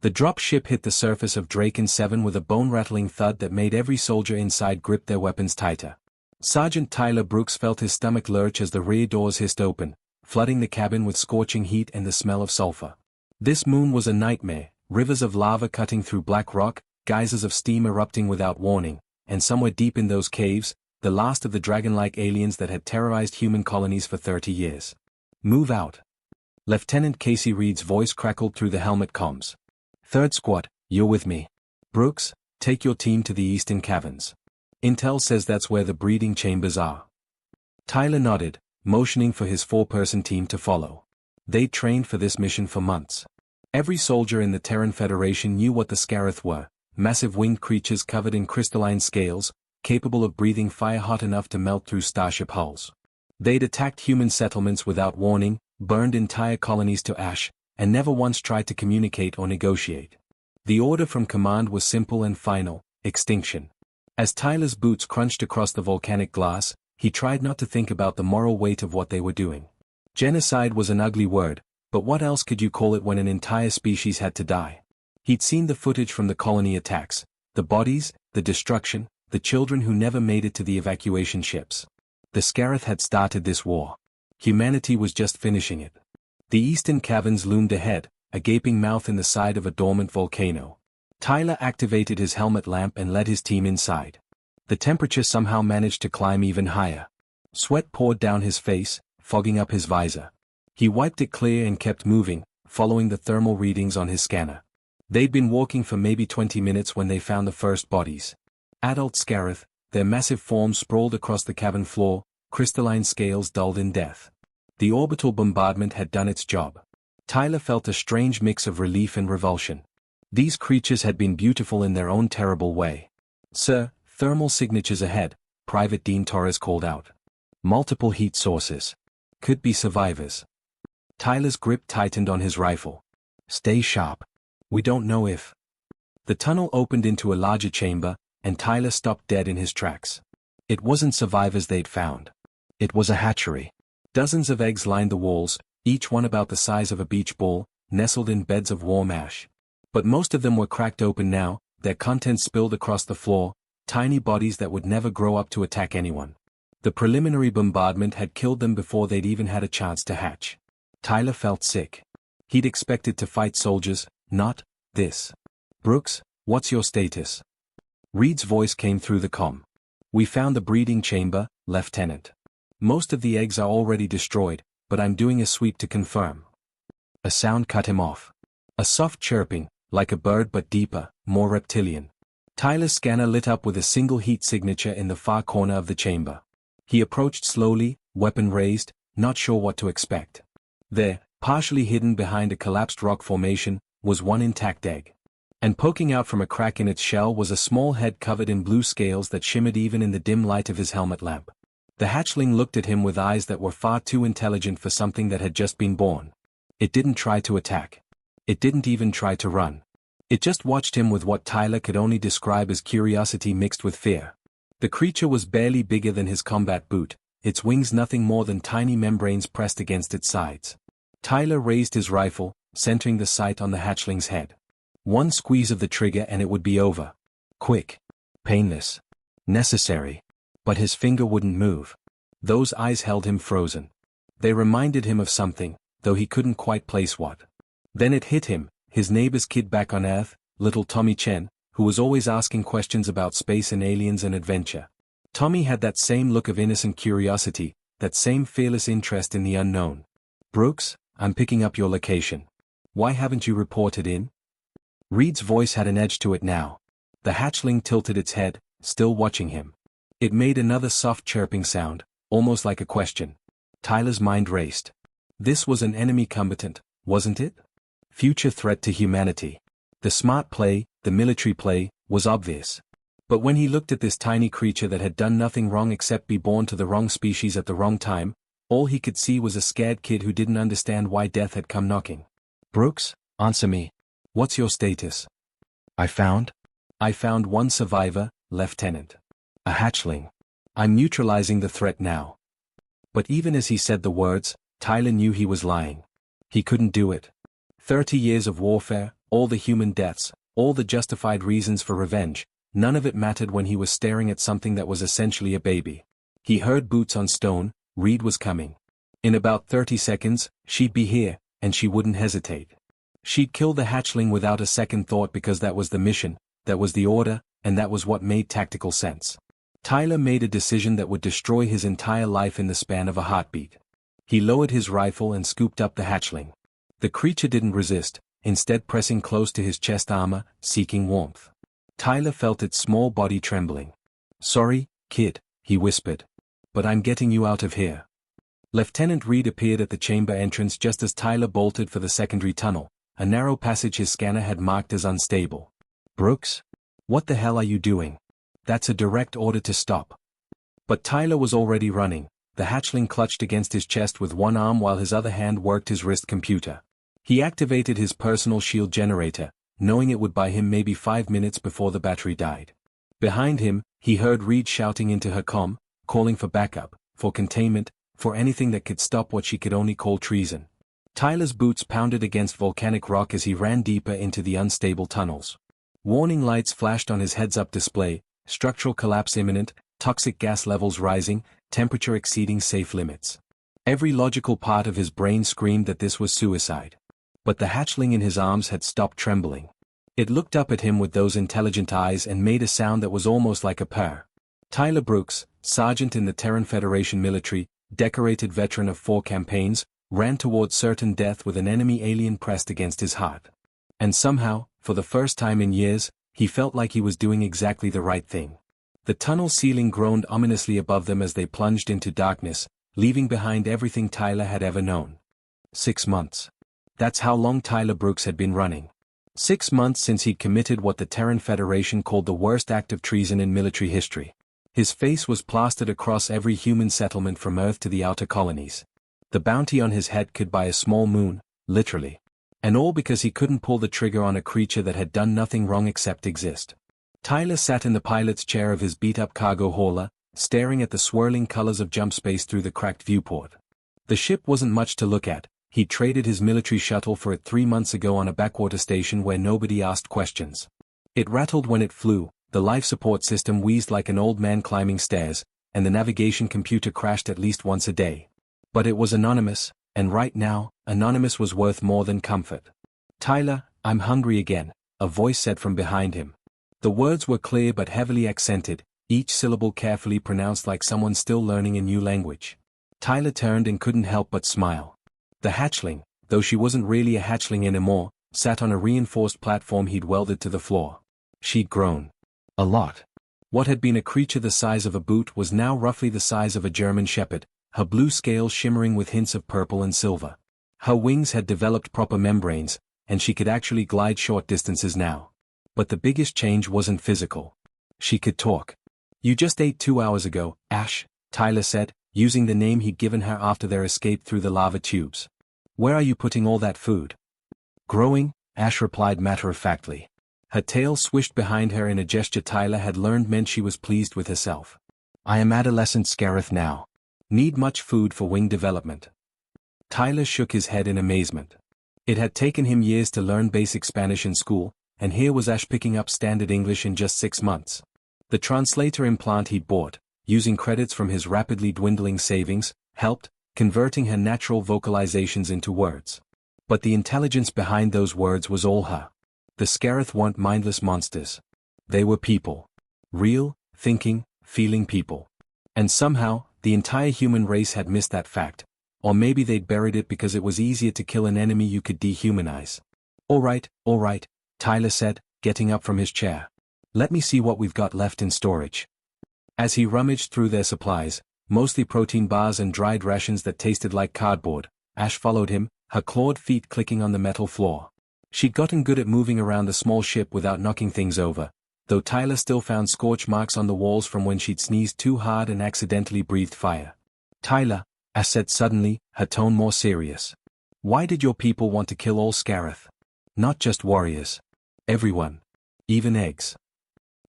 The drop ship hit the surface of Draken 7 with a bone-rattling thud that made every soldier inside grip their weapons tighter. Sergeant Tyler Brooks felt his stomach lurch as the rear doors hissed open, flooding the cabin with scorching heat and the smell of sulfur. This moon was a nightmare, rivers of lava cutting through black rock, geysers of steam erupting without warning, and somewhere deep in those caves, the last of the dragon-like aliens that had terrorized human colonies for 30 years. Move out. Lieutenant Casey Reed's voice crackled through the helmet comms. Third Squad, you're with me. Brooks, take your team to the eastern caverns. Intel says that's where the breeding chambers are. Tyler nodded, motioning for his 4-person team to follow. They'd trained for this mission for months. Every soldier in the Terran Federation knew what the Scarith were, massive winged creatures covered in crystalline scales, capable of breathing fire hot enough to melt through starship hulls. They'd attacked human settlements without warning, burned entire colonies to ash, and never once tried to communicate or negotiate. The order from command was simple and final: extinction. As Tyler's boots crunched across the volcanic glass, he tried not to think about the moral weight of what they were doing. Genocide was an ugly word, but what else could you call it when an entire species had to die? He'd seen the footage from the colony attacks, the bodies, the destruction, the children who never made it to the evacuation ships. The Scarith had started this war. Humanity was just finishing it. The eastern caverns loomed ahead, a gaping mouth in the side of a dormant volcano. Tyler activated his helmet lamp and led his team inside. The temperature somehow managed to climb even higher. Sweat poured down his face, fogging up his visor. He wiped it clear and kept moving, following the thermal readings on his scanner. They'd been walking for maybe 20 minutes when they found the first bodies. Adult Scarith, their massive forms sprawled across the cavern floor, crystalline scales dulled in death. The orbital bombardment had done its job. Tyler felt a strange mix of relief and revulsion. These creatures had been beautiful in their own terrible way. Sir, thermal signatures ahead, Private Dean Torres called out. Multiple heat sources. Could be survivors. Tyler's grip tightened on his rifle. Stay sharp. We don't know if. The tunnel opened into a larger chamber, and Tyler stopped dead in his tracks. It wasn't survivors they'd found. It was a hatchery. Dozens of eggs lined the walls, each one about the size of a beach ball, nestled in beds of warm ash. But most of them were cracked open now, their contents spilled across the floor, tiny bodies that would never grow up to attack anyone. The preliminary bombardment had killed them before they'd even had a chance to hatch. Tyler felt sick. He'd expected to fight soldiers, not this. Brooks, what's your status? Reed's voice came through the comm. We found the breeding chamber, Lieutenant. Most of the eggs are already destroyed, but I'm doing a sweep to confirm. A sound cut him off. A soft chirping, like a bird but deeper, more reptilian. Tyler's scanner lit up with a single heat signature in the far corner of the chamber. He approached slowly, weapon raised, not sure what to expect. There, partially hidden behind a collapsed rock formation, was one intact egg. And poking out from a crack in its shell was a small head covered in blue scales that shimmered even in the dim light of his helmet lamp. The hatchling looked at him with eyes that were far too intelligent for something that had just been born. It didn't try to attack. It didn't even try to run. It just watched him with what Tyler could only describe as curiosity mixed with fear. The creature was barely bigger than his combat boot, its wings nothing more than tiny membranes pressed against its sides. Tyler raised his rifle, centering the sight on the hatchling's head. One squeeze of the trigger and it would be over. Quick. Painless. Necessary. But his finger wouldn't move. Those eyes held him frozen. They reminded him of something, though he couldn't quite place what. Then it hit him, his neighbor's kid back on Earth, little Tommy Chen, who was always asking questions about space and aliens and adventure. Tommy had that same look of innocent curiosity, that same fearless interest in the unknown. Brooks, I'm picking up your location. Why haven't you reported in? Reed's voice had an edge to it now. The hatchling tilted its head, still watching him. It made another soft chirping sound, almost like a question. Tyler's mind raced. This was an enemy combatant, wasn't it? Future threat to humanity. The smart play, the military play, was obvious. But when he looked at this tiny creature that had done nothing wrong except be born to the wrong species at the wrong time, all he could see was a scared kid who didn't understand why death had come knocking. Brooks, answer me. What's your status? I found one survivor, Lieutenant. A hatchling. I'm neutralizing the threat now. But even as he said the words, Tyler knew he was lying. He couldn't do it. 30 years of warfare, all the human deaths, all the justified reasons for revenge, none of it mattered when he was staring at something that was essentially a baby. He heard boots on stone, Reed was coming. In about 30 seconds, she'd be here, and she wouldn't hesitate. She'd kill the hatchling without a second thought because that was the mission, that was the order, and that was what made tactical sense. Tyler made a decision that would destroy his entire life in the span of a heartbeat. He lowered his rifle and scooped up the hatchling. The creature didn't resist, instead pressing close to his chest armor, seeking warmth. Tyler felt its small body trembling. "Sorry, kid," he whispered. "But I'm getting you out of here." Lieutenant Reed appeared at the chamber entrance just as Tyler bolted for the secondary tunnel, a narrow passage his scanner had marked as unstable. "Brooks? What the hell are you doing? That's a direct order to stop." But Tyler was already running. The hatchling clutched against his chest with one arm while his other hand worked his wrist computer. He activated his personal shield generator, knowing it would buy him maybe 5 minutes before the battery died. Behind him, he heard Reed shouting into her comm, calling for backup, for containment, for anything that could stop what she could only call treason. Tyler's boots pounded against volcanic rock as he ran deeper into the unstable tunnels. Warning lights flashed on his heads-up display, structural collapse imminent, toxic gas levels rising, temperature exceeding safe limits. Every logical part of his brain screamed that this was suicide. But the hatchling in his arms had stopped trembling. It looked up at him with those intelligent eyes and made a sound that was almost like a purr. Tyler Brooks, sergeant in the Terran Federation military, decorated veteran of 4 campaigns, ran towards certain death with an enemy alien pressed against his heart. And somehow, for the first time in years, he felt like he was doing exactly the right thing. The tunnel ceiling groaned ominously above them as they plunged into darkness, leaving behind everything Tyler had ever known. 6 months. That's how long Tyler Brooks had been running. 6 months since he'd committed what the Terran Federation called the worst act of treason in military history. His face was plastered across every human settlement from Earth to the outer colonies. The bounty on his head could buy a small moon, literally. And all because he couldn't pull the trigger on a creature that had done nothing wrong except exist. Tyler sat in the pilot's chair of his beat-up cargo hauler, staring at the swirling colors of jump space through the cracked viewport. The ship wasn't much to look at. He'd traded his military shuttle for it 3 months ago on a backwater station where nobody asked questions. It rattled when it flew, the life support system wheezed like an old man climbing stairs, and the navigation computer crashed at least once a day. But it was anonymous, and right now, anonymous was worth more than comfort. "Tyler, I'm hungry again," a voice said from behind him. The words were clear but heavily accented, each syllable carefully pronounced like someone still learning a new language. Tyler turned and couldn't help but smile. The hatchling, though she wasn't really a hatchling anymore, sat on a reinforced platform he'd welded to the floor. She'd grown. A lot. What had been a creature the size of a boot was now roughly the size of a German shepherd, her blue scales shimmering with hints of purple and silver. Her wings had developed proper membranes, and she could actually glide short distances now. But the biggest change wasn't physical. She could talk. "You just ate 2 hours ago, Ash," Tyler said, using the name he'd given her after their escape through the lava tubes. "Where are you putting all that food?" "Growing," Ash replied matter-of-factly. Her tail swished behind her in a gesture Tyler had learned meant she was pleased with herself. "I am adolescent Scareth now. Need much food for wing development." Tyler shook his head in amazement. It had taken him years to learn basic Spanish in school, and here was Ash picking up standard English in just 6 months. The translator implant he'd bought, using credits from his rapidly dwindling savings, helped, converting her natural vocalizations into words. But the intelligence behind those words was all her. The Scareth weren't mindless monsters. They were people. Real, thinking, feeling people. And somehow, the entire human race had missed that fact. Or maybe they'd buried it because it was easier to kill an enemy you could dehumanize. All right, Tyler said, getting up from his chair. "Let me see what we've got left in storage." As he rummaged through their supplies, mostly protein bars and dried rations that tasted like cardboard, Ash followed him, her clawed feet clicking on the metal floor. She'd gotten good at moving around the small ship without knocking things over, though Tyler still found scorch marks on the walls from when she'd sneezed too hard and accidentally breathed fire. "Tyler," Ash said suddenly, her tone more serious. "Why did your people want to kill all Scareth? Not just warriors. Everyone. Even eggs."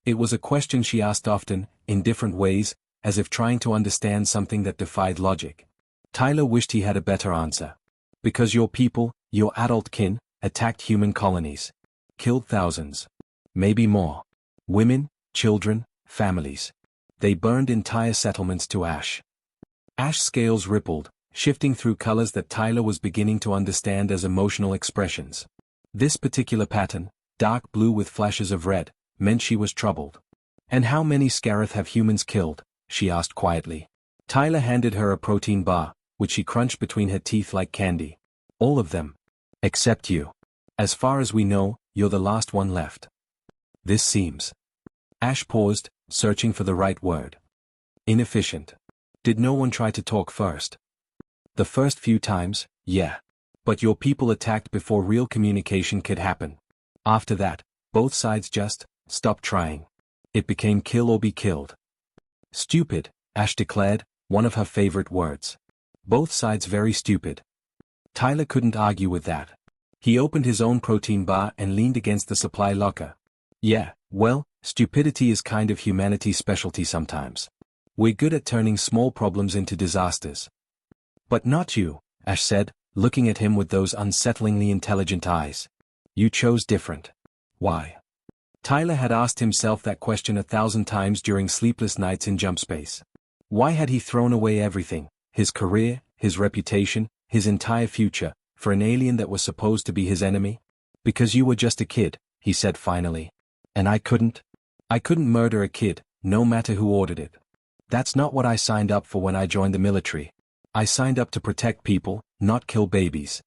It was a question she asked often, in different ways, as if trying to understand something that defied logic. Tyler wished he had a better answer. "Because your people, your adult kin, attacked human colonies. Killed thousands. Maybe more. Women, children, families. They burned entire settlements to ash. Ash scales rippled, shifting through colors that Tyler was beginning to understand as emotional expressions. This particular pattern, dark blue with flashes of red, meant she was troubled. "And how many Scarith have humans killed?" she asked quietly. Tyler handed her a protein bar, which she crunched between her teeth like candy. "All of them. Except you. As far as we know, you're the last one left." This seems. Ash paused, searching for the right word. Inefficient. Did no one try to talk first? The first few times, yeah. But your people attacked before real communication could happen. After that, both sides just stopped trying. It became kill or be killed. Stupid, Ash declared, one of her favorite words. Both sides very stupid. Tyler couldn't argue with that. He opened his own protein bar and leaned against the supply locker. "Yeah, well, stupidity is kind of humanity's specialty sometimes. We're good at turning small problems into disasters." "But not you," Ash said, looking at him with those unsettlingly intelligent eyes. "You chose different." Why? Tyler had asked himself that question 1,000 times during sleepless nights in jump space. Why had he thrown away everything, his career, his reputation, his entire future, for an alien that was supposed to be his enemy? "Because you were just a kid," he said finally. "And I couldn't murder a kid, no matter who ordered it. That's not what I signed up for when I joined the military. I signed up to protect people, not kill babies."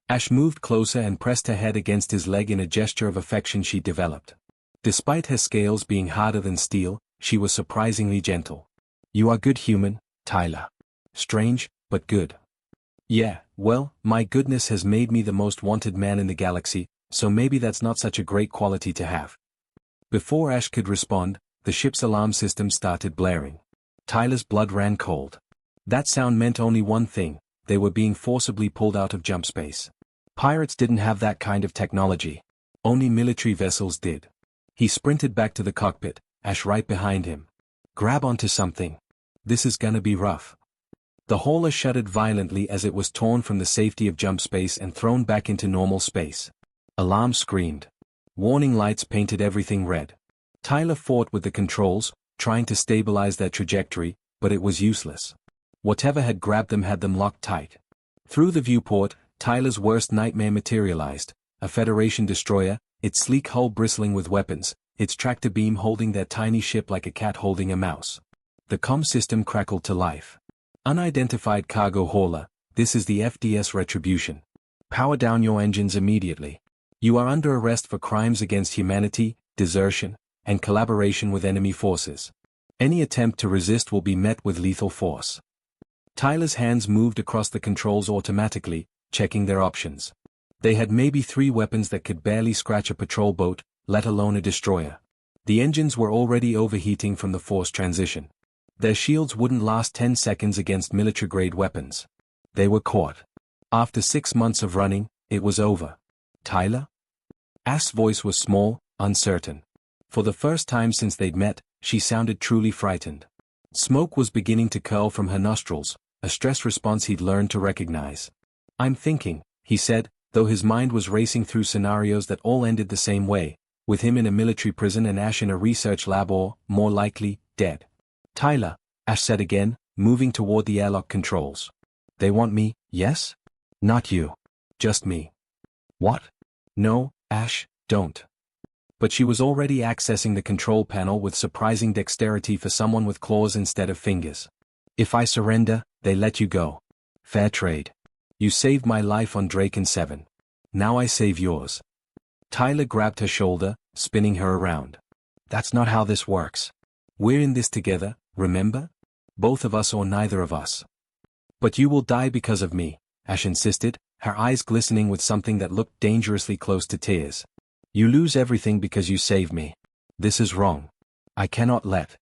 Ash moved closer and pressed her head against his leg in a gesture of affection she developed. Despite her scales being harder than steel, she was surprisingly gentle. "You are good human, Tyler. Strange, but good." "Yeah, well, my goodness has made me the most wanted man in the galaxy, so maybe that's not such a great quality to have." Before Ash could respond, the ship's alarm system started blaring. Tyler's blood ran cold. That sound meant only one thing: they were being forcibly pulled out of jump space. Pirates didn't have that kind of technology. Only military vessels did. He sprinted back to the cockpit, Ash right behind him. "Grab onto something. This is gonna be rough." The hauler shuddered violently as it was torn from the safety of jump space and thrown back into normal space. Alarm screamed. Warning lights painted everything red. Tyler fought with the controls, trying to stabilize their trajectory, but it was useless. Whatever had grabbed them had them locked tight. Through the viewport, Tyler's worst nightmare materialized: a Federation destroyer, its sleek hull bristling with weapons, its tractor beam holding their tiny ship like a cat holding a mouse. The comm system crackled to life. "Unidentified cargo hauler, this is the FDS retribution. Power down your engines immediately. You are under arrest for crimes against humanity, desertion, and collaboration with enemy forces. Any attempt to resist will be met with lethal force." Tyler's hands moved across the controls automatically, checking their options. They had maybe 3 weapons that could barely scratch a patrol boat, let alone a destroyer. The engines were already overheating from the force transition. Their shields wouldn't last 10 seconds against military-grade weapons. They were caught. After 6 months of running, it was over. "Tyler?" Ash's voice was small, uncertain. For the first time since they'd met, she sounded truly frightened. Smoke was beginning to curl from her nostrils, a stress response he'd learned to recognize. "I'm thinking," he said, though his mind was racing through scenarios that all ended the same way, with him in a military prison and Ash in a research lab or, more likely, dead. "Tyler," Ash said again, moving toward the airlock controls. "They want me, yes? Not you. Just me." "What?" "No, Ash, don't." But she was already accessing the control panel with surprising dexterity for someone with claws instead of fingers. "If I surrender, they let you go. Fair trade. You saved my life on Draken 7. Now I save yours." Tyler grabbed her shoulder, spinning her around. "That's not how this works. We're in this together, remember? Both of us or neither of us." "But you will die because of me," Ash insisted, her eyes glistening with something that looked dangerously close to tears. "You lose everything because you save me. This is wrong. I cannot let."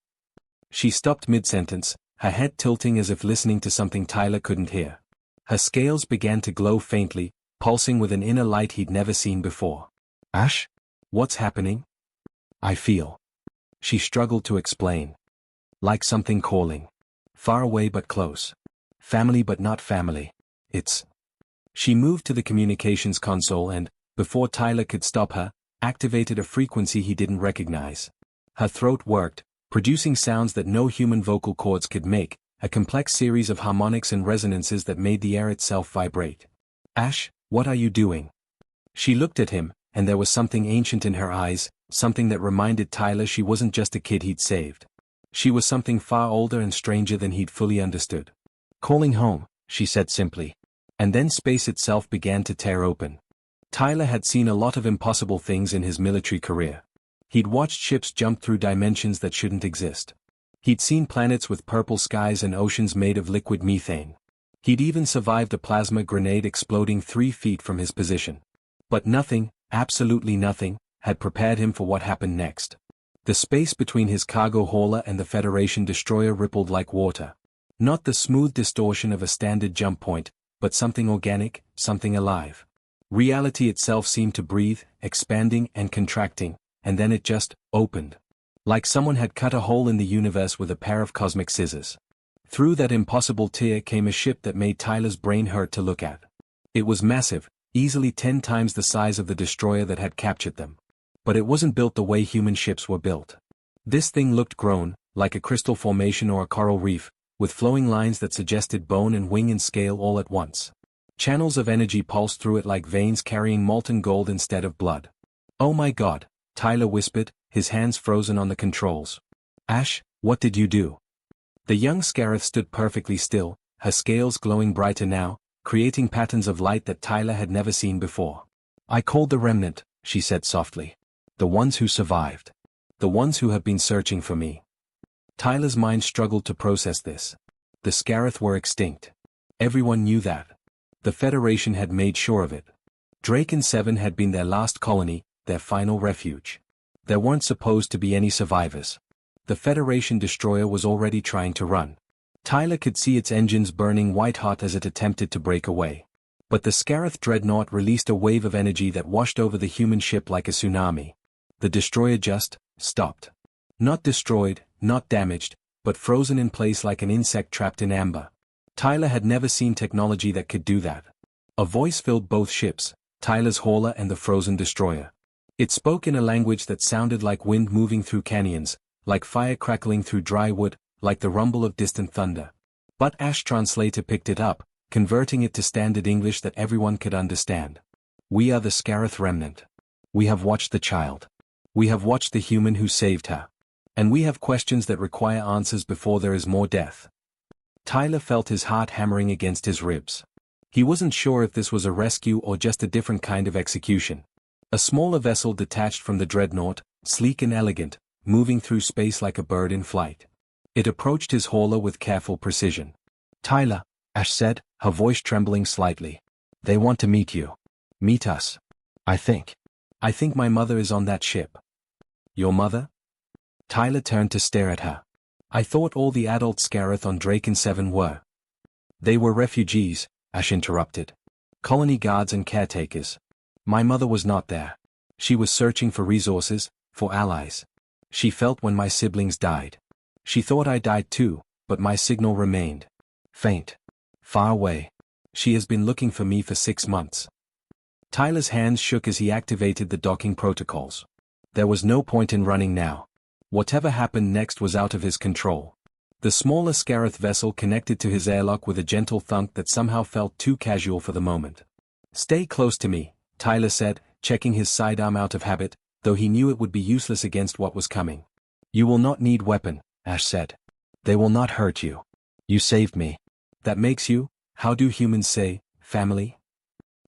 She stopped mid-sentence, her head tilting as if listening to something Tyler couldn't hear. Her scales began to glow faintly, pulsing with an inner light he'd never seen before. "Ash? What's happening?" "I feel." She struggled to explain. "Like something calling. Far away but close. Family but not family. It's..." She moved to the communications console and, before Tyler could stop her, activated a frequency he didn't recognize. Her throat worked, producing sounds that no human vocal cords could make, a complex series of harmonics and resonances that made the air itself vibrate. Ash, what are you doing? She looked at him, and there was something ancient in her eyes, something that reminded Tyler she wasn't just a kid he'd saved. She was something far older and stranger than he'd fully understood. Calling home, she said simply. And then space itself began to tear open. Tyler had seen a lot of impossible things in his military career. He'd watched ships jump through dimensions that shouldn't exist. He'd seen planets with purple skies and oceans made of liquid methane. He'd even survived a plasma grenade exploding 3 feet from his position. But nothing, absolutely nothing, had prepared him for what happened next. The space between his cargo hauler and the Federation destroyer rippled like water. Not the smooth distortion of a standard jump point, but something organic, something alive. Reality itself seemed to breathe, expanding and contracting, and then it just opened. Like someone had cut a hole in the universe with a pair of cosmic scissors. Through that impossible tear came a ship that made Tyler's brain hurt to look at. It was massive, easily 10 times the size of the destroyer that had captured them. But it wasn't built the way human ships were built. This thing looked grown, like a crystal formation or a coral reef, with flowing lines that suggested bone and wing and scale all at once. Channels of energy pulsed through it like veins carrying molten gold instead of blood. "Oh my God," Tyler whispered, his hands frozen on the controls. "Ash, what did you do?" The young Scarith stood perfectly still, her scales glowing brighter now, creating patterns of light that Tyler had never seen before. "I called the remnant," she said softly. "The ones who survived. The ones who have been searching for me." Tyler's mind struggled to process this. The Scarith were extinct. Everyone knew that. The Federation had made sure of it. Drake and Seven had been their last colony, their final refuge. There weren't supposed to be any survivors. The Federation destroyer was already trying to run. Tyler could see its engines burning white-hot as it attempted to break away. But the Scarith dreadnought released a wave of energy that washed over the human ship like a tsunami. The destroyer just stopped. Not destroyed, not damaged, but frozen in place like an insect trapped in amber. Tyler had never seen technology that could do that. A voice filled both ships, Tyler's hauler and the frozen destroyer. It spoke in a language that sounded like wind moving through canyons, like fire crackling through dry wood, like the rumble of distant thunder. But Ash Translator picked it up, converting it to standard English that everyone could understand. "We are the Scarith remnant. We have watched the child. We have watched the human who saved her. And we have questions that require answers before there is more death." Tyler felt his heart hammering against his ribs. He wasn't sure if this was a rescue or just a different kind of execution. A smaller vessel detached from the dreadnought, sleek and elegant, moving through space like a bird in flight. It approached his hauler with careful precision. "Tyler," Ash said, her voice trembling slightly. "They want to meet you. Meet us. I think my mother is on that ship." "Your mother?" Tyler turned to stare at her. "I thought all the adult Scarith on Drake and Seven were." "They were refugees," Ash interrupted. "Colony guards and caretakers. My mother was not there. She was searching for resources, for allies. She felt when my siblings died. She thought I died too, but my signal remained. Faint. Far away. She has been looking for me for 6 months." Tyler's hands shook as he activated the docking protocols. There was no point in running now. Whatever happened next was out of his control. The smaller Scarith vessel connected to his airlock with a gentle thunk that somehow felt too casual for the moment. "Stay close to me," Tyler said, checking his sidearm out of habit, though he knew it would be useless against what was coming. "You will not need weapon," Ash said. "They will not hurt you. You saved me. That makes you, how do humans say, family?"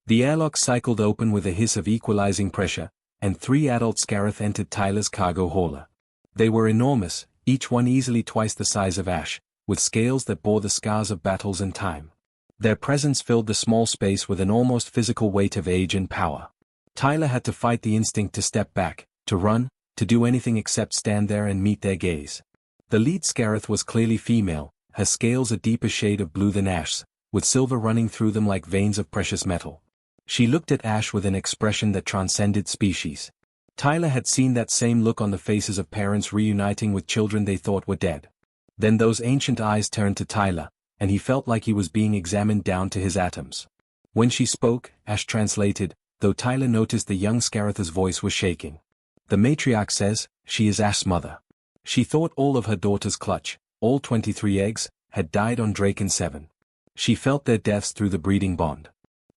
The airlock cycled open with a hiss of equalizing pressure, and 3 adult Scarith entered Tyler's cargo hauler. They were enormous, each one easily twice the size of Ash, with scales that bore the scars of battles and time. Their presence filled the small space with an almost physical weight of age and power. Tyler had to fight the instinct to step back, to run, to do anything except stand there and meet their gaze. The lead Scarith was clearly female, her scales a deeper shade of blue than Ash's, with silver running through them like veins of precious metal. She looked at Ash with an expression that transcended species. Tyler had seen that same look on the faces of parents reuniting with children they thought were dead. Then those ancient eyes turned to Tyler, and he felt like he was being examined down to his atoms. When she spoke, Ash translated, though Tyler noticed the young Scaratha's voice was shaking. The matriarch says, she is Ash's mother. She thought all of her daughter's clutch, all 23 eggs, had died on Draken 7. She felt their deaths through the breeding bond.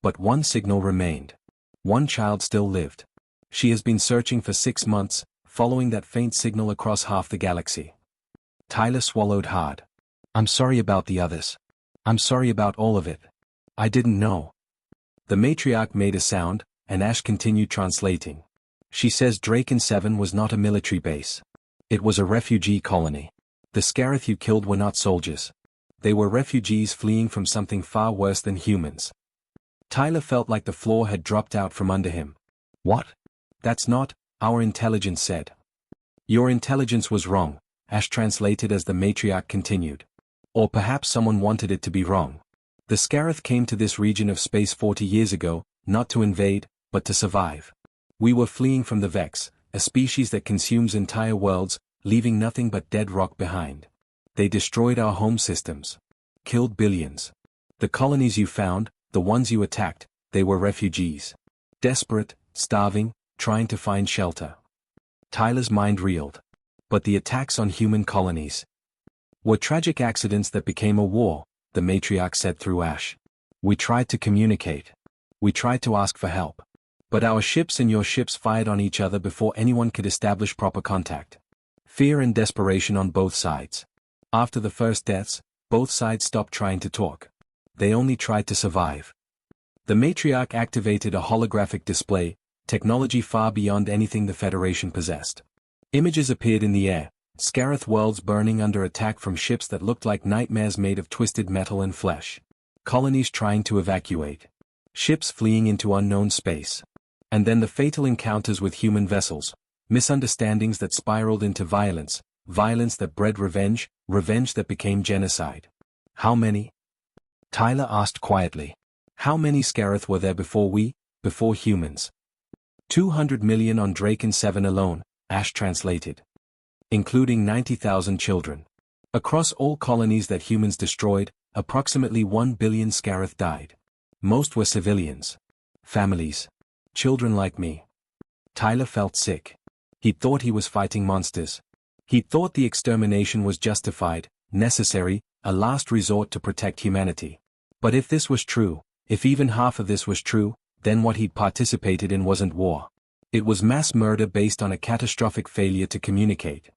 But one signal remained. One child still lived. She has been searching for 6 months, following that faint signal across half the galaxy. Tyler swallowed hard. I'm sorry about the others. I'm sorry about all of it. I didn't know. The matriarch made a sound, and Ash continued translating. She says Draken 7 was not a military base. It was a refugee colony. The Scarith you killed were not soldiers. They were refugees fleeing from something far worse than humans. Tyler felt like the floor had dropped out from under him. What? That's not, our intelligence said. Your intelligence was wrong, Ash translated as the matriarch continued. Or perhaps someone wanted it to be wrong. The Scarith came to this region of space 40 years ago, not to invade, but to survive. We were fleeing from the Vex, a species that consumes entire worlds, leaving nothing but dead rock behind. They destroyed our home systems. Killed billions. The colonies you found, the ones you attacked, they were refugees. Desperate, starving, trying to find shelter. Tyler's mind reeled. But the attacks on human colonies were tragic accidents that became a war, the matriarch said through Ash. We tried to communicate. We tried to ask for help. But our ships and your ships fired on each other before anyone could establish proper contact. Fear and desperation on both sides. After the first deaths, both sides stopped trying to talk. They only tried to survive. The matriarch activated a holographic display, technology far beyond anything the Federation possessed. Images appeared in the air, Scarith worlds burning under attack from ships that looked like nightmares made of twisted metal and flesh. Colonies trying to evacuate. Ships fleeing into unknown space. And then the fatal encounters with human vessels, misunderstandings that spiraled into violence, violence that bred revenge, revenge that became genocide. How many? Tyler asked quietly. How many Scarith were there before humans? 200 million on Draken 7 alone, Ash translated. Including 90,000 children. Across all colonies that humans destroyed, approximately 1 billion Scarith died. Most were civilians. Families. Children like me. Tyler felt sick. He thought he was fighting monsters. He thought the extermination was justified, necessary, a last resort to protect humanity. But if this was true, if even half of this was true, then what he'd participated in wasn't war. It was mass murder based on a catastrophic failure to communicate.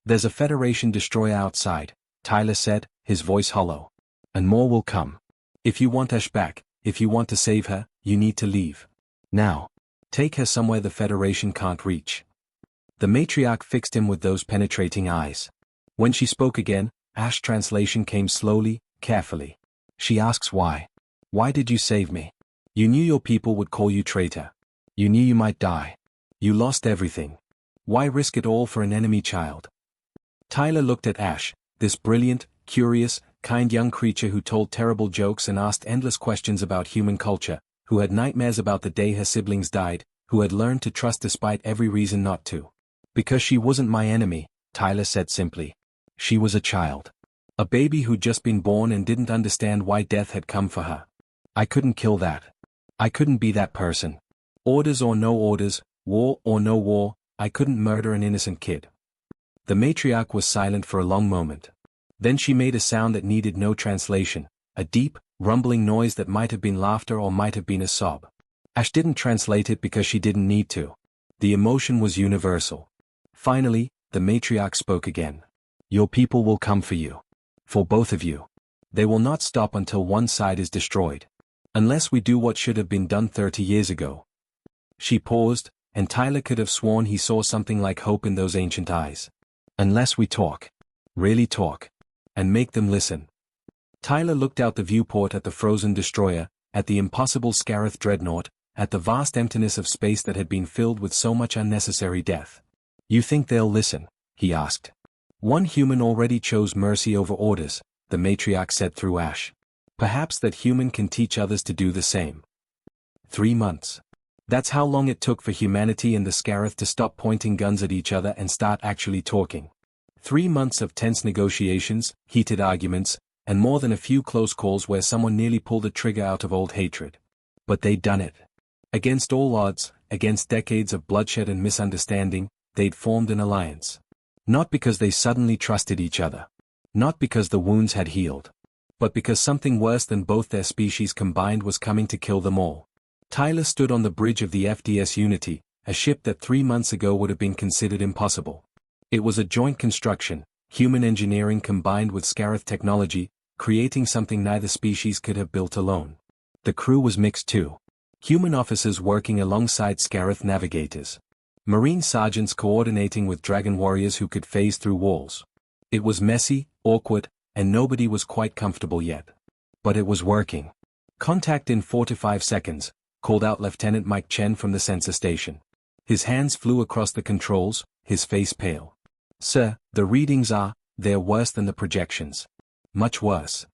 There's a Federation destroyer outside, Tyler said, his voice hollow. And more will come. If you want Ash back, if you want to save her, you need to leave. Now. Take her somewhere the Federation can't reach. The matriarch fixed him with those penetrating eyes. When she spoke again, Ash's translation came slowly, carefully. She asks why. Why did you save me? You knew your people would call you traitor. You knew you might die. You lost everything. Why risk it all for an enemy child? Tyler looked at Ash, this brilliant, curious, kind young creature who told terrible jokes and asked endless questions about human culture, who had nightmares about the day her siblings died, who had learned to trust despite every reason not to. Because she wasn't my enemy, Tyler said simply. She was a child. A baby who'd just been born and didn't understand why death had come for her. I couldn't kill that. I couldn't be that person. Orders or no orders, war or no war, I couldn't murder an innocent kid. The matriarch was silent for a long moment. Then she made a sound that needed no translation, a deep, rumbling noise that might have been laughter or might have been a sob. Ash didn't translate it because she didn't need to. The emotion was universal. Finally, the matriarch spoke again. Your people will come for you. For both of you. They will not stop until one side is destroyed. Unless we do what should have been done 30 years ago. She paused, and Tyler could have sworn he saw something like hope in those ancient eyes. Unless we talk. Really talk. And make them listen. Tyler looked out the viewport at the frozen destroyer, at the impossible Scarith dreadnought, at the vast emptiness of space that had been filled with so much unnecessary death. You think they'll listen? He asked. One human already chose mercy over orders, the matriarch said through Ash. Perhaps that human can teach others to do the same. 3 months. That's how long it took for humanity and the Scarith to stop pointing guns at each other and start actually talking. 3 months of tense negotiations, heated arguments, and more than a few close calls where someone nearly pulled a trigger out of old hatred. But they'd done it. Against all odds, against decades of bloodshed and misunderstanding, they'd formed an alliance. Not because they suddenly trusted each other. Not because the wounds had healed. But because something worse than both their species combined was coming to kill them all. Tyler stood on the bridge of the FDS Unity, a ship that 3 months ago would have been considered impossible. It was a joint construction, human engineering combined with Scarith technology, creating something neither species could have built alone. The crew was mixed too. Human officers working alongside Scarith navigators. Marine sergeants coordinating with dragon warriors who could phase through walls. It was messy, awkward, and nobody was quite comfortable yet. But it was working. "Contact in 4 to 5 seconds, called out Lieutenant Mike Chen from the sensor station. His hands flew across the controls, his face pale. "Sir, the readings they're worse than the projections. Much worse."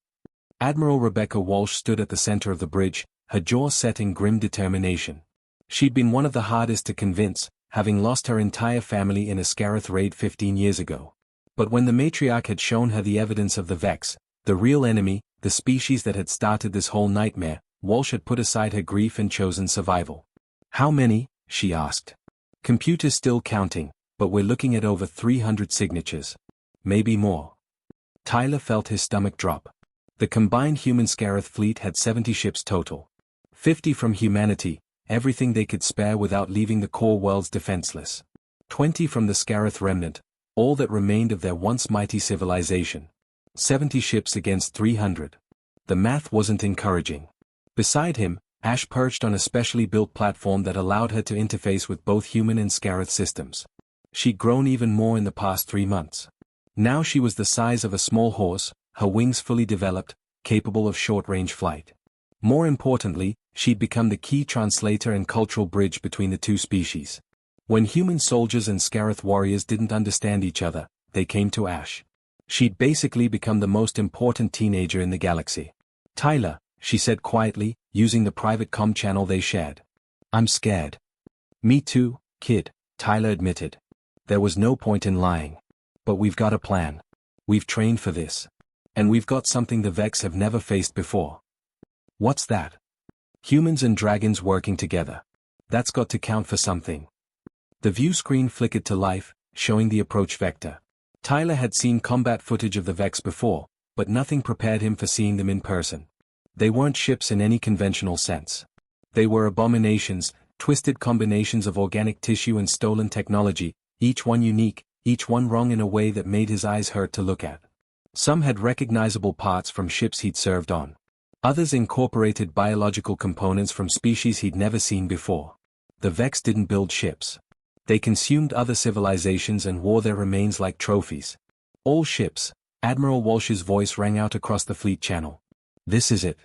Admiral Rebecca Walsh stood at the center of the bridge, her jaw set in grim determination. She'd been one of the hardest to convince, having lost her entire family in a Scarith raid 15 years ago. But when the matriarch had shown her the evidence of the Vex, the real enemy, the species that had started this whole nightmare, Walsh had put aside her grief and chosen survival. "How many?" she asked. "Computer's still counting, but we're looking at over 300 signatures. Maybe more." Tyler felt his stomach drop. The combined human Scarith fleet had 70 ships total. 50 from humanity, everything they could spare without leaving the core worlds defenseless. 20 from the Scarith remnant, all that remained of their once mighty civilization. 70 ships against 300. The math wasn't encouraging. Beside him, Ash perched on a specially built platform that allowed her to interface with both human and Scarith systems. She'd grown even more in the past 3 months. Now she was the size of a small horse, her wings fully developed, capable of short-range flight. More importantly, she'd become the key translator and cultural bridge between the two species. When human soldiers and Scarith warriors didn't understand each other, they came to Ash. She'd basically become the most important teenager in the galaxy. "Tyler," she said quietly, using the private comm channel they shared. "I'm scared." "Me too, kid," Tyler admitted. There was no point in lying. "But we've got a plan. We've trained for this. And we've got something the Vex have never faced before." "What's that?" "Humans and dragons working together. That's got to count for something." The view screen flickered to life, showing the approach vector. Tyler had seen combat footage of the Vex before, but nothing prepared him for seeing them in person. They weren't ships in any conventional sense. They were abominations, twisted combinations of organic tissue and stolen technology, each one unique, each one wrong in a way that made his eyes hurt to look at. Some had recognizable parts from ships he'd served on. Others incorporated biological components from species he'd never seen before. The Vex didn't build ships. They consumed other civilizations and wore their remains like trophies. "All ships," Admiral Walsh's voice rang out across the fleet channel. "This is it.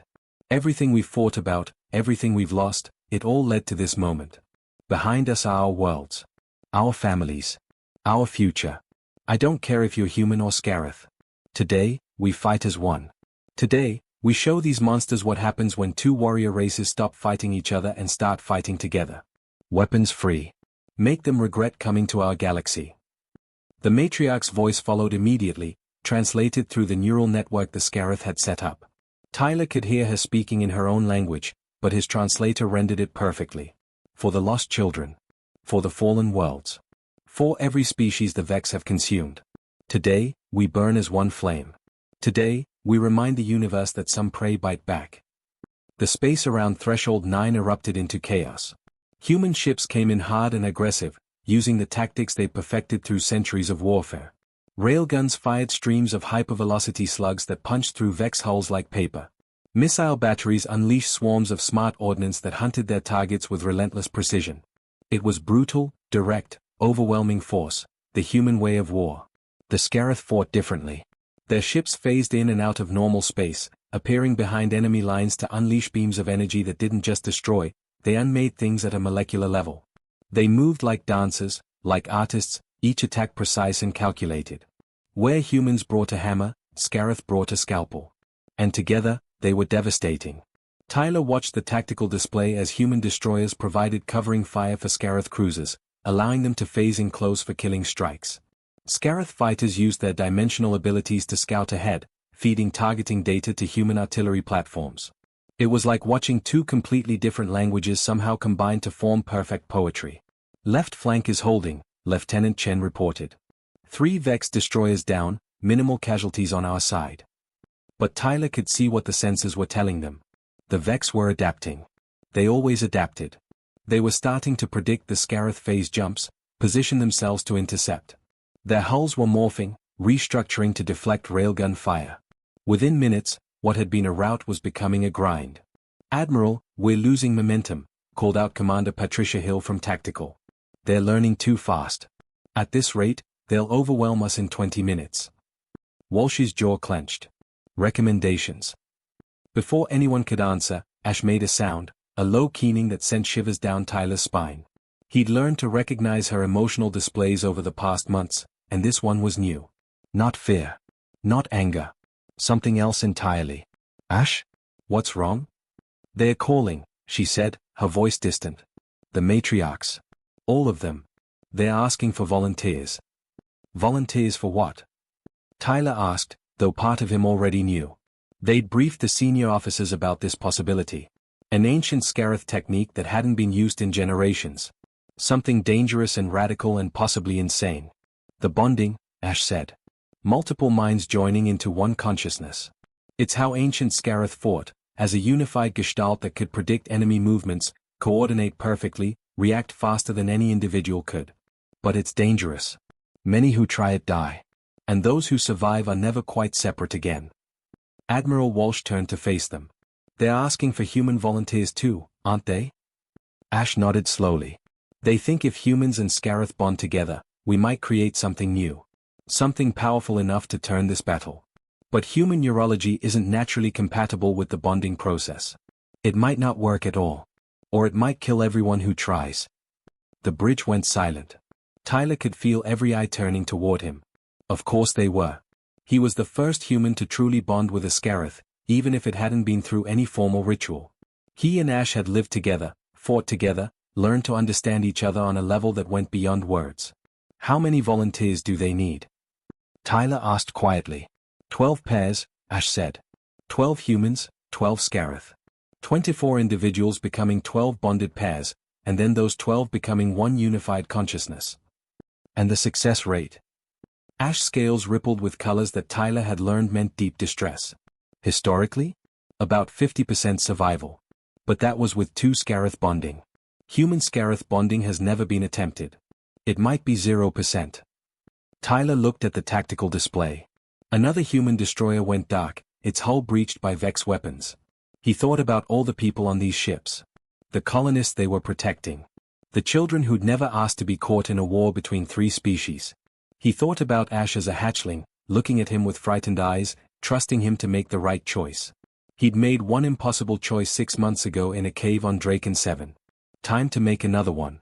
Everything we've fought about, everything we've lost, it all led to this moment. Behind us are our worlds. Our families. Our future. I don't care if you're human or Scarith. Today, we fight as one. Today, we show these monsters what happens when two warrior races stop fighting each other and start fighting together. Weapons free. Make them regret coming to our galaxy." The matriarch's voice followed immediately, translated through the neural network the Scarith had set up. Tyler could hear her speaking in her own language, but his translator rendered it perfectly. "For the lost children. For the fallen worlds. For every species the Vex have consumed. Today, we burn as one flame. Today, we remind the universe that some prey bite back." The space around Threshold 9 erupted into chaos. Human ships came in hard and aggressive, using the tactics they perfected through centuries of warfare. Railguns fired streams of hypervelocity slugs that punched through Vex hulls like paper. Missile batteries unleashed swarms of smart ordnance that hunted their targets with relentless precision. It was brutal, direct, overwhelming force, the human way of war. The Scarith fought differently. Their ships phased in and out of normal space, appearing behind enemy lines to unleash beams of energy that didn't just destroy, they unmade things at a molecular level. They moved like dancers, like artists, each attack precise and calculated. Where humans brought a hammer, Scarith brought a scalpel. And together, they were devastating. Tyler watched the tactical display as human destroyers provided covering fire for Scarith cruisers, allowing them to phase in close for killing strikes. Scarith fighters used their dimensional abilities to scout ahead, feeding targeting data to human artillery platforms. It was like watching two completely different languages somehow combine to form perfect poetry. Left flank is holding, Lieutenant Chen reported. 3 Vex destroyers down, minimal casualties on our side. But Tyler could see what the sensors were telling them. The Vex were adapting. They always adapted. They were starting to predict the Scarith phase jumps, position themselves to intercept. Their hulls were morphing, restructuring to deflect railgun fire. Within minutes, what had been a rout was becoming a grind. "Admiral, we're losing momentum," called out Commander Patricia Hill from Tactical. "They're learning too fast. At this rate, they'll overwhelm us in 20 minutes. Walsh's jaw clenched. Recommendations. Before anyone could answer, Ash made a sound, a low keening that sent shivers down Tyler's spine. He'd learned to recognize her emotional displays over the past months, and this one was new. Not fear. Not anger. Something else entirely. "Ash? What's wrong?" "They're calling," she said, her voice distant. "The matriarchs. All of them. They're asking for volunteers." "Volunteers for what?" Tyler asked, though part of him already knew. They'd briefed the senior officers about this possibility. An ancient Scarith technique that hadn't been used in generations. Something dangerous and radical and possibly insane. "The bonding," Ash said. "Multiple minds joining into one consciousness. It's how ancient Scarith fought, as a unified gestalt that could predict enemy movements, coordinate perfectly, react faster than any individual could. But it's dangerous. Many who try it die. And those who survive are never quite separate again." Admiral Walsh turned to face them. "They're asking for human volunteers too, aren't they?" Ash nodded slowly. "They think if humans and Scarith bond together, we might create something new. Something powerful enough to turn this battle. But human neurology isn't naturally compatible with the bonding process. It might not work at all. Or it might kill everyone who tries." The bridge went silent. Tyler could feel every eye turning toward him. Of course they were. He was the first human to truly bond with a Scarith, even if it hadn't been through any formal ritual. He and Ash had lived together, fought together, learned to understand each other on a level that went beyond words. "How many volunteers do they need?" Tyler asked quietly. 12 pairs, Ash said. 12 humans, 12 Scarith. 24 individuals becoming 12 bonded pairs, and then those 12 becoming one unified consciousness. And the success rate? Ash's scales rippled with colors that Tyler had learned meant deep distress. Historically? About 50% survival. But that was with 2 Scarith bonding. Human Scarith bonding has never been attempted. It might be 0%. Tyler looked at the tactical display. Another human destroyer went dark, its hull breached by Vex weapons. He thought about all the people on these ships. The colonists they were protecting. The children who'd never asked to be caught in a war between 3 species. He thought about Ash as a hatchling, looking at him with frightened eyes, trusting him to make the right choice. He'd made one impossible choice 6 months ago in a cave on Draken 7. Time to make another one.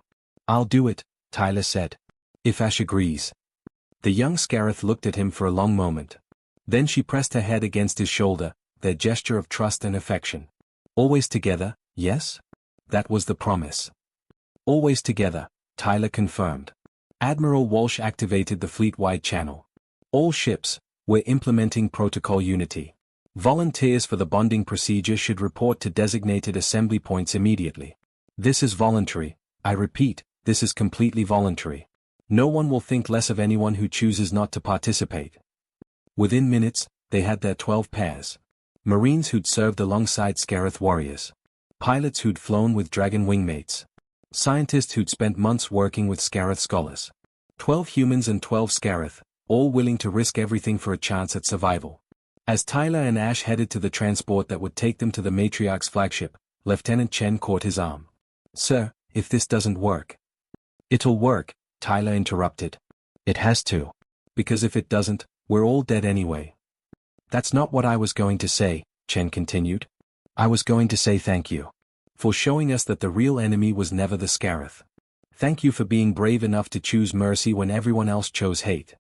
"I'll do it," Tyler said. "If Ash agrees." The young Scarith looked at him for a long moment. Then she pressed her head against his shoulder, their gesture of trust and affection. "Always together, yes?" That was the promise. "Always together," Tyler confirmed. Admiral Walsh activated the fleet-wide channel. "All ships, we're implementing Protocol Unity. Volunteers for the bonding procedure should report to designated assembly points immediately. This is voluntary, I repeat, this is completely voluntary. No one will think less of anyone who chooses not to participate." Within minutes, they had their 12 pairs. Marines who'd served alongside Scarith warriors. Pilots who'd flown with Dragon wingmates. Scientists who'd spent months working with Scarith scholars. 12 humans and 12 Scarith, all willing to risk everything for a chance at survival. As Tyler and Ash headed to the transport that would take them to the Matriarch's flagship, Lieutenant Chen caught his arm. "Sir, if this doesn't work." "It'll work," Tyler interrupted. "It has to. Because if it doesn't, we're all dead anyway." "That's not what I was going to say," Chen continued. "I was going to say thank you. For showing us that the real enemy was never the Scarith. Thank you for being brave enough to choose mercy when everyone else chose hate."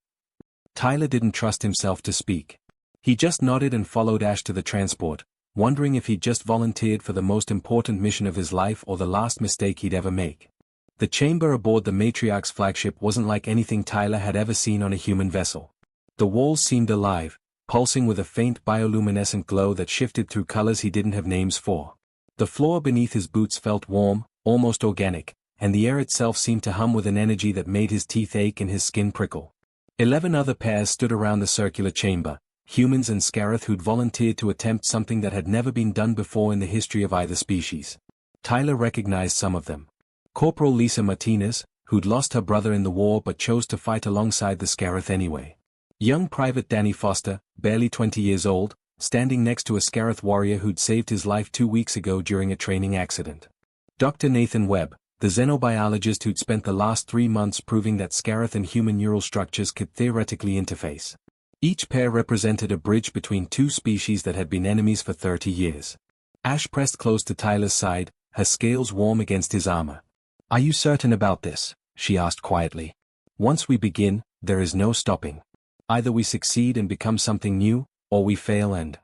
Tyler didn't trust himself to speak. He just nodded and followed Ash to the transport, wondering if he'd just volunteered for the most important mission of his life or the last mistake he'd ever make. The chamber aboard the Matriarch's flagship wasn't like anything Tyler had ever seen on a human vessel. The walls seemed alive, pulsing with a faint bioluminescent glow that shifted through colors he didn't have names for. The floor beneath his boots felt warm, almost organic, and the air itself seemed to hum with an energy that made his teeth ache and his skin prickle. 11 other pairs stood around the circular chamber, humans and Scarith who'd volunteered to attempt something that had never been done before in the history of either species. Tyler recognized some of them. Corporal Lisa Martinez, who'd lost her brother in the war but chose to fight alongside the Scarith anyway. Young Private Danny Foster, barely 20 years old, standing next to a Scarith warrior who'd saved his life 2 weeks ago during a training accident. Dr. Nathan Webb, the xenobiologist who'd spent the last 3 months proving that Scarith and human neural structures could theoretically interface. Each pair represented a bridge between two species that had been enemies for 30 years. Ash pressed close to Tyler's side, her scales warm against his armor. "Are you certain about this?" she asked quietly. "Once we begin, there is no stopping. Either we succeed and become something new, or we fail and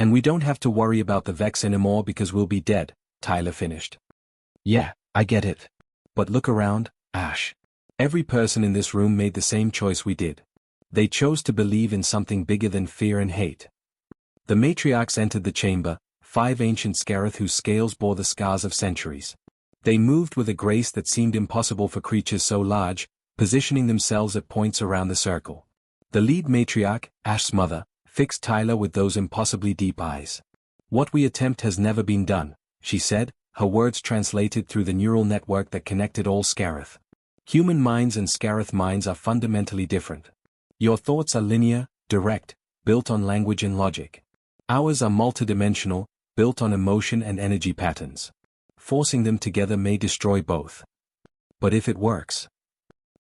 we don't have to worry about the Vex anymore because we'll be dead," Tyler finished. "Yeah, I get it. But look around, Ash. Every person in this room made the same choice we did. They chose to believe in something bigger than fear and hate." The matriarchs entered the chamber, 5 ancient Scarith whose scales bore the scars of centuries. They moved with a grace that seemed impossible for creatures so large, positioning themselves at points around the circle. The lead matriarch, Ash's mother, fixed Tyler with those impossibly deep eyes. "What we attempt has never been done," she said, her words translated through the neural network that connected all Scarith. "Human minds and Scarith minds are fundamentally different. Your thoughts are linear, direct, built on language and logic. Ours are multidimensional, built on emotion and energy patterns. Forcing them together may destroy both." "But if it works?"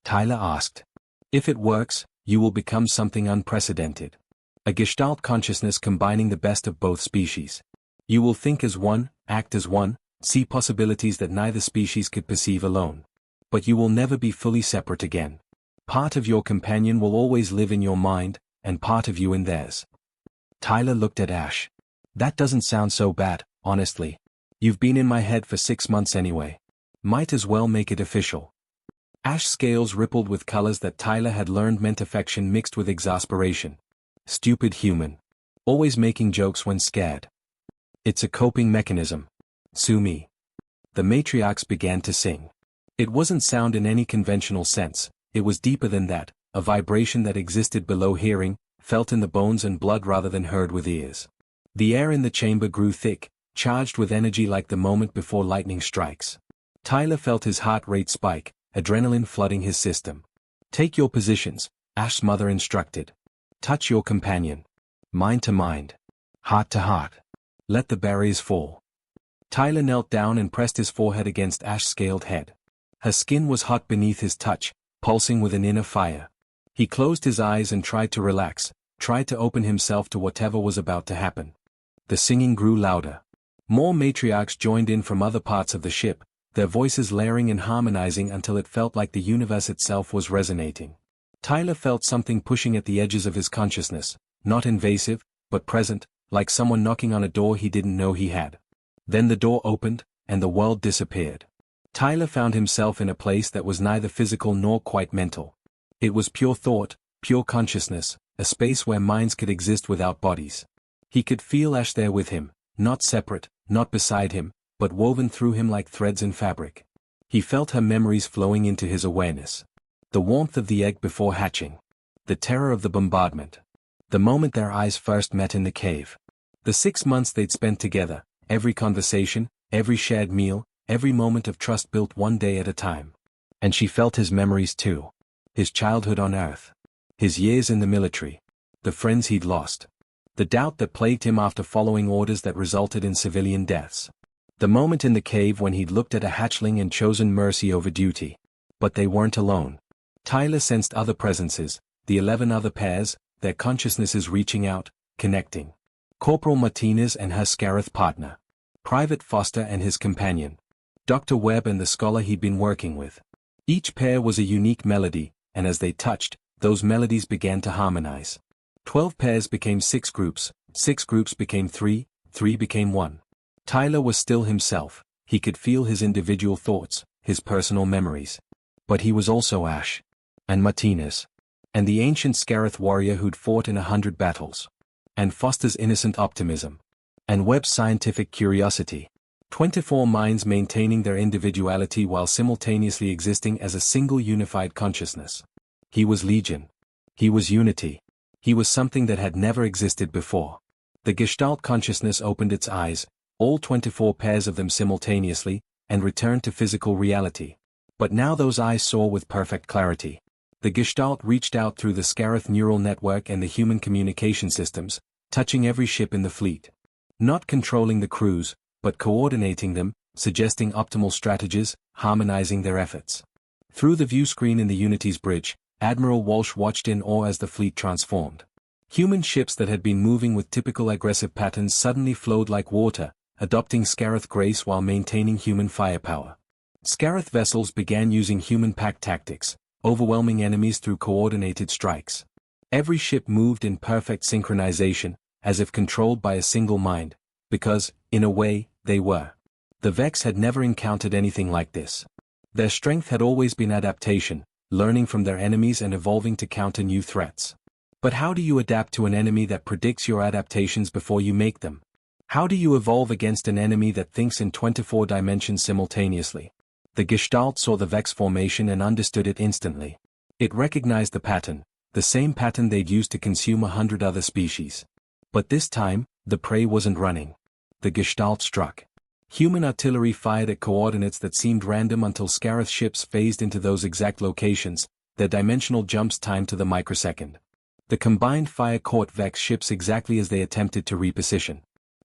Tyler asked. "If it works, you will become something unprecedented. A Gestalt consciousness combining the best of both species. You will think as one, act as one, see possibilities that neither species could perceive alone. But you will never be fully separate again. Part of your companion will always live in your mind, and part of you in theirs." Tyler looked at Ash. "That doesn't sound so bad, honestly. You've been in my head for 6 months anyway. Might as well make it official." Ash's scales rippled with colors that Tyler had learned meant affection mixed with exasperation. "Stupid human. Always making jokes when scared. It's a coping mechanism. Sue me." The matriarchs began to sing. It wasn't sound in any conventional sense, it was deeper than that, a vibration that existed below hearing, felt in the bones and blood rather than heard with ears. The air in the chamber grew thick, charged with energy like the moment before lightning strikes. Tyler felt his heart rate spike, adrenaline flooding his system. "Take your positions," Ash's mother instructed. "Touch your companion. Mind to mind. Heart to heart. Let the barriers fall." Tyler knelt down and pressed his forehead against Ash's scaled head. Her skin was hot beneath his touch, pulsing with an inner fire. He closed his eyes and tried to relax, tried to open himself to whatever was about to happen. The singing grew louder. More matriarchs joined in from other parts of the ship, their voices layering and harmonizing until it felt like the universe itself was resonating. Tyler felt something pushing at the edges of his consciousness, not invasive, but present, like someone knocking on a door he didn't know he had. Then the door opened, and the world disappeared. Tyler found himself in a place that was neither physical nor quite mental. It was pure thought, pure consciousness, a space where minds could exist without bodies. He could feel Ash there with him, not separate, not beside him, but woven through him like threads in fabric. He felt her memories flowing into his awareness. The warmth of the egg before hatching. The terror of the bombardment. The moment their eyes first met in the cave. The 6 months they'd spent together, every conversation, every shared meal, every moment of trust built one day at a time. And she felt his memories too. His childhood on Earth. His years in the military. The friends he'd lost. The doubt that plagued him after following orders that resulted in civilian deaths. The moment in the cave when he'd looked at a hatchling and chosen mercy over duty. But they weren't alone. Tyler sensed other presences, the 11 other pairs, their consciousnesses reaching out, connecting. Corporal Martinez and her Scarith partner. Private Foster and his companion. Dr. Webb and the scholar he'd been working with. Each pair was a unique melody, and as they touched, those melodies began to harmonize. 12 pairs became 6 groups, 6 groups became 3, 3 became 1. Tyler was still himself, he could feel his individual thoughts, his personal memories. But he was also Ash. And Martinez. And the ancient Scarith warrior who'd fought in 100 battles. And Foster's innocent optimism. And Webb's scientific curiosity. 24 minds maintaining their individuality while simultaneously existing as a single unified consciousness. He was Legion. He was unity. He was something that had never existed before. The Gestalt consciousness opened its eyes, all 24 pairs of them simultaneously, and returned to physical reality. But now those eyes saw with perfect clarity. The Gestalt reached out through the Scarith neural network and the human communication systems, touching every ship in the fleet. Not controlling the crews, but coordinating them, suggesting optimal strategies, harmonizing their efforts. Through the view screen in the Unity's bridge, Admiral Walsh watched in awe as the fleet transformed. Human ships that had been moving with typical aggressive patterns suddenly flowed like water, adopting Scarith grace while maintaining human firepower. Scarith vessels began using human pack tactics, overwhelming enemies through coordinated strikes. Every ship moved in perfect synchronization, as if controlled by a single mind, because, in a way, they were. The Vex had never encountered anything like this. Their strength had always been adaptation, learning from their enemies and evolving to counter new threats. But how do you adapt to an enemy that predicts your adaptations before you make them? How do you evolve against an enemy that thinks in 24 dimensions simultaneously? The Gestalt saw the Vex formation and understood it instantly. It recognized the pattern, the same pattern they'd used to consume 100 other species. But this time, the prey wasn't running. The Gestalt struck. Human artillery fired at coordinates that seemed random until Scarith ships phased into those exact locations, their dimensional jumps timed to the microsecond. The combined fire caught Vex ships exactly as they attempted to reposition.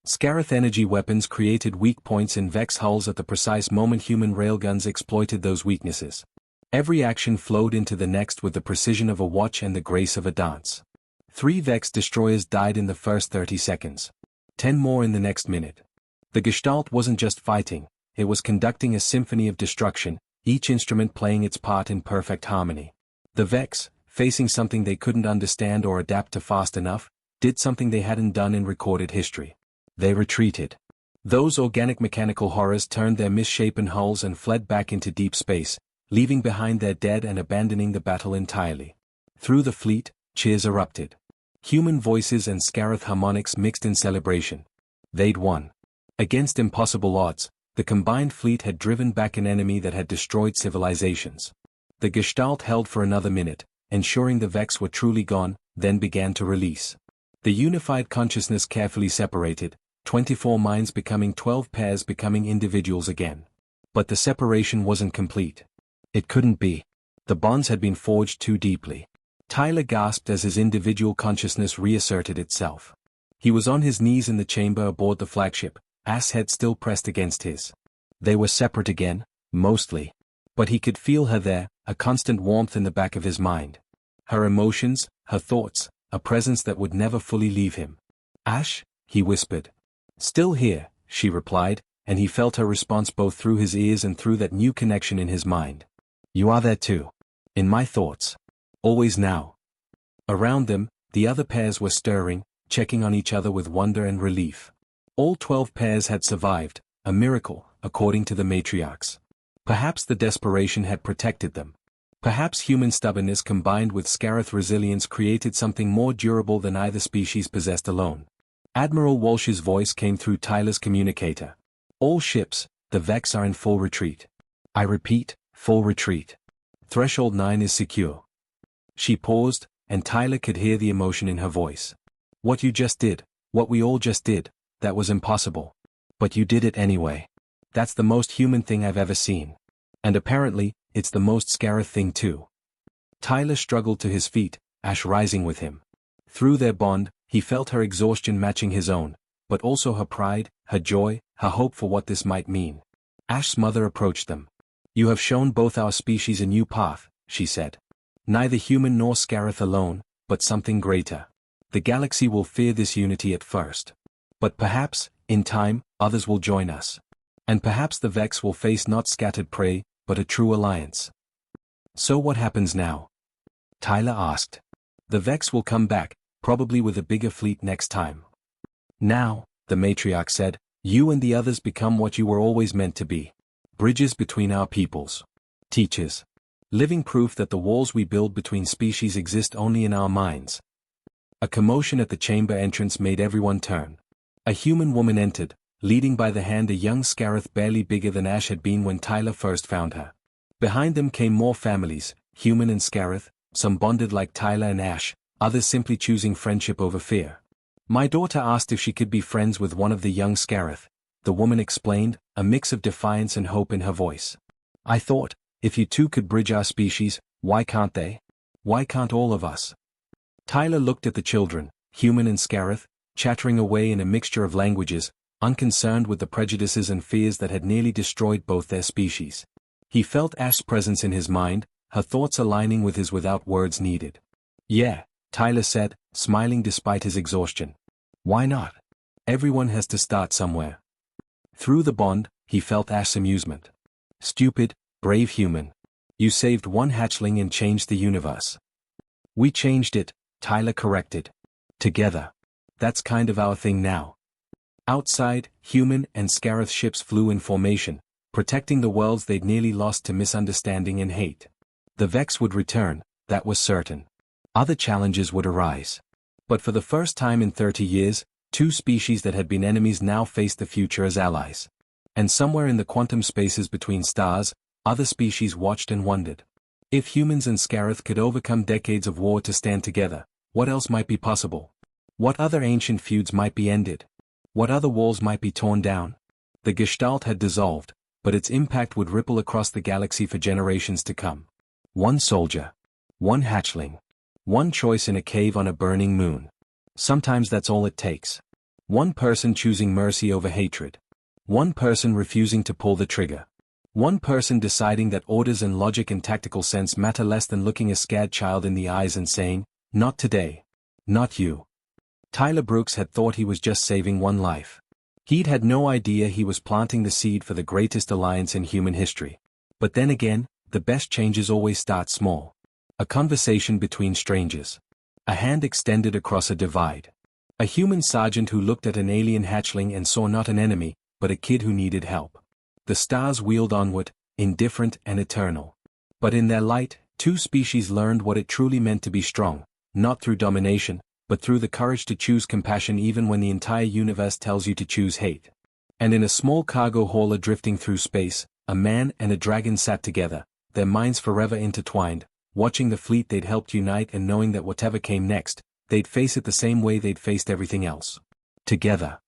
Scarith energy weapons created weak points in Vex hulls at the precise moment human railguns exploited those weaknesses. Every action flowed into the next with the precision of a watch and the grace of a dance. 3 Vex destroyers died in the first 30 seconds. 10 more in the next minute. The Gestalt wasn't just fighting, it was conducting a symphony of destruction, each instrument playing its part in perfect harmony. The Vex, facing something they couldn't understand or adapt to fast enough, did something they hadn't done in recorded history. They retreated. Those organic mechanical horrors turned their misshapen hulls and fled back into deep space, leaving behind their dead and abandoning the battle entirely. Through the fleet, cheers erupted. Human voices and Scarith harmonics mixed in celebration. They'd won. Against impossible odds, the combined fleet had driven back an enemy that had destroyed civilizations. The Gestalt held for another minute, ensuring the Vex were truly gone, then began to release. The unified consciousness carefully separated, 24 minds becoming 12 pairs becoming individuals again. But the separation wasn't complete. It couldn't be. The bonds had been forged too deeply. Tyler gasped as his individual consciousness reasserted itself. He was on his knees in the chamber aboard the flagship, Ash's head still pressed against his. They were separate again, mostly. But he could feel her there, a constant warmth in the back of his mind. Her emotions, her thoughts, a presence that would never fully leave him. Ash, he whispered. Still here, she replied, and he felt her response both through his ears and through that new connection in his mind. You are there too. In my thoughts. Always now. Around them, the other pairs were stirring, checking on each other with wonder and relief. All 12 pairs had survived, a miracle, according to the matriarchs. Perhaps the desperation had protected them. Perhaps human stubbornness combined with Scarith resilience created something more durable than either species possessed alone. Admiral Walsh's voice came through Tyler's communicator. All ships, the Vex are in full retreat. I repeat, full retreat. Threshold 9 is secure. She paused, and Tyler could hear the emotion in her voice. What you just did, what we all just did, that was impossible. But you did it anyway. That's the most human thing I've ever seen. And apparently, it's the most Scarith thing too. Tyler struggled to his feet, Ash rising with him. Through their bond, he felt her exhaustion matching his own, but also her pride, her joy, her hope for what this might mean. Ash's mother approached them. You have shown both our species a new path, she said. Neither human nor Scarith alone, but something greater. The galaxy will fear this unity at first. But perhaps, in time, others will join us. And perhaps the Vex will face not scattered prey, but a true alliance. So what happens now? Tyler asked. The Vex will come back, probably with a bigger fleet next time. Now, the matriarch said, you and the others become what you were always meant to be. Bridges between our peoples. Teachers. Living proof that the walls we build between species exist only in our minds. A commotion at the chamber entrance made everyone turn. A human woman entered, leading by the hand a young Scarith barely bigger than Ash had been when Tyler first found her. Behind them came more families, human and Scarith, some bonded like Tyler and Ash, others simply choosing friendship over fear. My daughter asked if she could be friends with one of the young Scarith, the woman explained, a mix of defiance and hope in her voice. I thought, if you two could bridge our species, why can't they? Why can't all of us? Tyler looked at the children, human and Scarith, chattering away in a mixture of languages, unconcerned with the prejudices and fears that had nearly destroyed both their species. He felt Ash's presence in his mind, her thoughts aligning with his without words needed. Yeah, Tyler said, smiling despite his exhaustion. Why not? Everyone has to start somewhere. Through the bond, he felt Ash's amusement. Stupid, brave human. You saved one hatchling and changed the universe. We changed it, Tyler corrected. Together. That's kind of our thing now. Outside, human and Scarith ships flew in formation, protecting the worlds they'd nearly lost to misunderstanding and hate. The Vex would return, that was certain. Other challenges would arise. But for the first time in 30 years, two species that had been enemies now faced the future as allies. And somewhere in the quantum spaces between stars, other species watched and wondered. If humans and Scarith could overcome decades of war to stand together, what else might be possible? What other ancient feuds might be ended? What other walls might be torn down? The Gestalt had dissolved, but its impact would ripple across the galaxy for generations to come. One soldier. One hatchling. One choice in a cave on a burning moon. Sometimes that's all it takes. One person choosing mercy over hatred. One person refusing to pull the trigger. One person deciding that orders and logic and tactical sense matter less than looking a scared child in the eyes and saying, not today. Not you. Tyler Brooks had thought he was just saving one life. He'd had no idea he was planting the seed for the greatest alliance in human history. But then again, the best changes always start small. A conversation between strangers. A hand extended across a divide. A human sergeant who looked at an alien hatchling and saw not an enemy, but a kid who needed help. The stars wheeled onward, indifferent and eternal. But in their light, two species learned what it truly meant to be strong, not through domination, but through the courage to choose compassion even when the entire universe tells you to choose hate. And in a small cargo hauler drifting through space, a man and a dragon sat together, their minds forever intertwined, watching the fleet they'd helped unite and knowing that whatever came next, they'd face it the same way they'd faced everything else. Together.